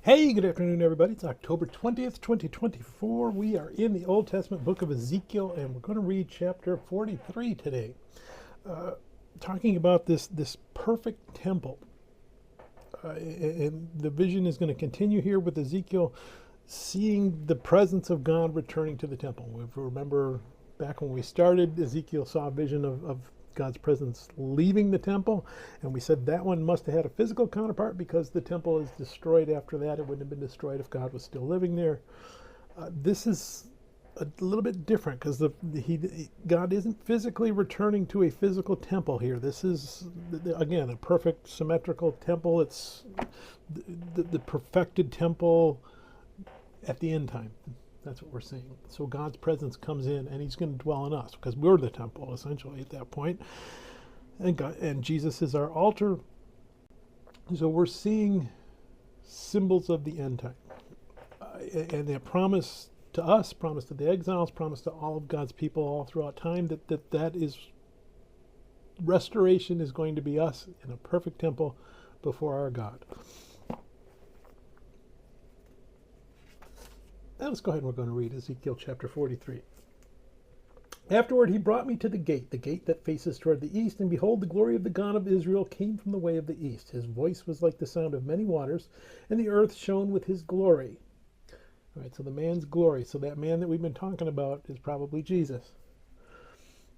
Hey, good afternoon, everybody. It's October 20th, 2024. We are in the Old Testament book of Ezekiel, and we're going to read chapter 43 today, talking about this perfect temple. And the vision is going to continue here with Ezekiel seeing the presence of God returning to the temple. If you remember back when we started, Ezekiel saw a vision of God's presence leaving the temple, and we said that one must have had a physical counterpart because the temple is destroyed after that. It wouldn't have been destroyed if God was still living there. This is a little bit different because God isn't physically returning to a physical temple here. This is, again, a perfect symmetrical temple. It's the perfected temple at the end time. That's what we're seeing. So God's presence comes in, and he's going to dwell in us because we're the temple, essentially, at that point. And Jesus is our altar. So we're seeing symbols of the end time. And that promise to us, promise to the exiles, promise to all of God's people all throughout time, that is restoration is going to be us in a perfect temple before our God. Now let's go ahead and we're going to read Ezekiel chapter 43. Afterward he brought me to the gate that faces toward the east, and behold, the glory of the God of Israel came from the way of the east. His voice was like the sound of many waters, and the earth shone with his glory. All right, so the man's glory. So that man that we've been talking about is probably Jesus.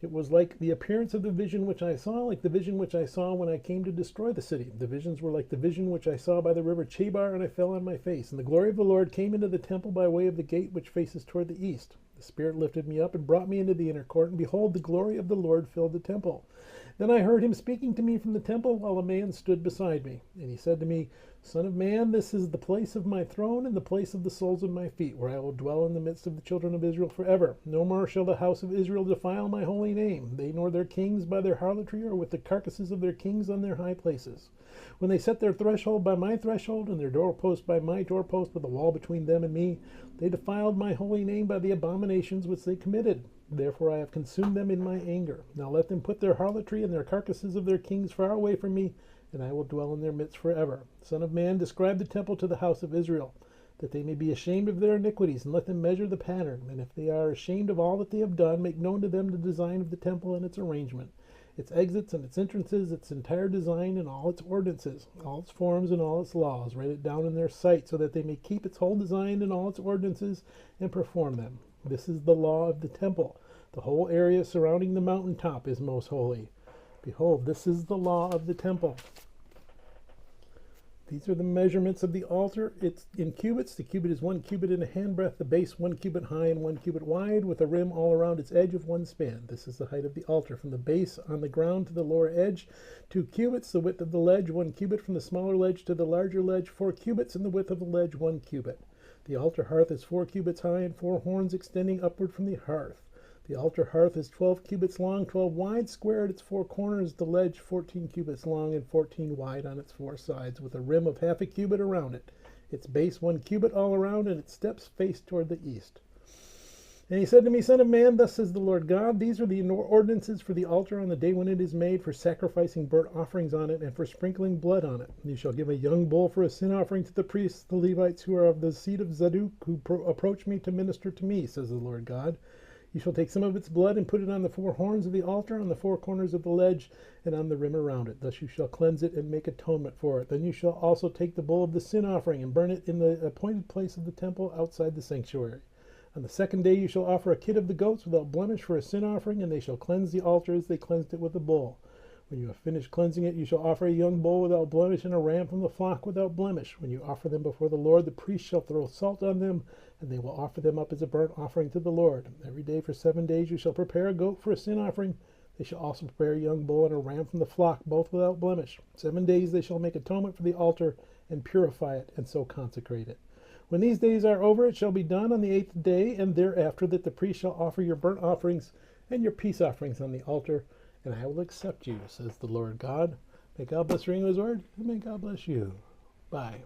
It was like the appearance of the vision which I saw, like the vision which I saw when I came to destroy the city. The visions were like the vision which I saw by the river Chebar, and I fell on my face. And the glory of the Lord came into the temple by way of the gate which faces toward the east. The Spirit lifted me up and brought me into the inner court, and behold, the glory of the Lord filled the temple. Then I heard him speaking to me from the temple, while a man stood beside me. And he said to me, Son of man, this is the place of my throne and the place of the soles of my feet, where I will dwell in the midst of the children of Israel forever. No more shall the house of Israel defile my holy name, they nor their kings by their harlotry, or with the carcasses of their kings on their high places. When they set their threshold by my threshold, and their doorpost by my doorpost, with a wall between them and me, they defiled my holy name by the abominations which they committed. Therefore I have consumed them in my anger. Now let them put their harlotry and their carcasses of their kings far away from me, and I will dwell in their midst forever. Son of man, describe the temple to the house of Israel, that they may be ashamed of their iniquities, and let them measure the pattern. And if they are ashamed of all that they have done, make known to them the design of the temple and its arrangement, its exits and its entrances, its entire design and all its ordinances, all its forms and all its laws. Write it down in their sight, so that they may keep its whole design and all its ordinances, and perform them. This is the law of the temple. The whole area surrounding the mountaintop is most holy. Behold, this is the law of the temple. These are the measurements of the altar. It's in cubits. The cubit is 1 cubit and a handbreadth, the base 1 cubit high and 1 cubit wide, with a rim all around its edge of 1 span. This is the height of the altar, from the base on the ground to the lower edge, 2 cubits. The width of the ledge, 1 cubit, from the smaller ledge to the larger ledge, 4 cubits, and the width of the ledge, 1 cubit. The altar hearth is 4 cubits high, and 4 horns extending upward from the hearth. The altar hearth is 12 cubits long, 12 wide, square at its 4 corners. The ledge 14 cubits long and 14 wide on its 4 sides, with a rim of half a cubit around it. Its base 1 cubit all around, and its steps face toward the east. And he said to me, Son of man, thus says the Lord God, these are the ordinances for the altar on the day when it is made, for sacrificing burnt offerings on it, and for sprinkling blood on it. You shall give a young bull for a sin offering to the priests, the Levites, who are of the seed of Zadok, who approach me to minister to me, says the Lord God. You shall take some of its blood and put it on the 4 horns of the altar, on the 4 corners of the ledge, and on the rim around it. Thus you shall cleanse it and make atonement for it. Then you shall also take the bull of the sin offering and burn it in the appointed place of the temple outside the sanctuary. On the 2nd day you shall offer a kid of the goats without blemish for a sin offering, and they shall cleanse the altar as they cleansed it with the bull. When you have finished cleansing it, you shall offer a young bull without blemish and a ram from the flock without blemish. When you offer them before the Lord, the priest shall throw salt on them, and they will offer them up as a burnt offering to the Lord. Every day for 7 days you shall prepare a goat for a sin offering. They shall also prepare a young bull and a ram from the flock, both without blemish. 7 days they shall make atonement for the altar and purify it, and so consecrate it. When these days are over, it shall be done on the 8th day, and thereafter that the priest shall offer your burnt offerings and your peace offerings on the altar, and I will accept you, says the Lord God. May God bless the reading of his word, and may God bless you. Bye.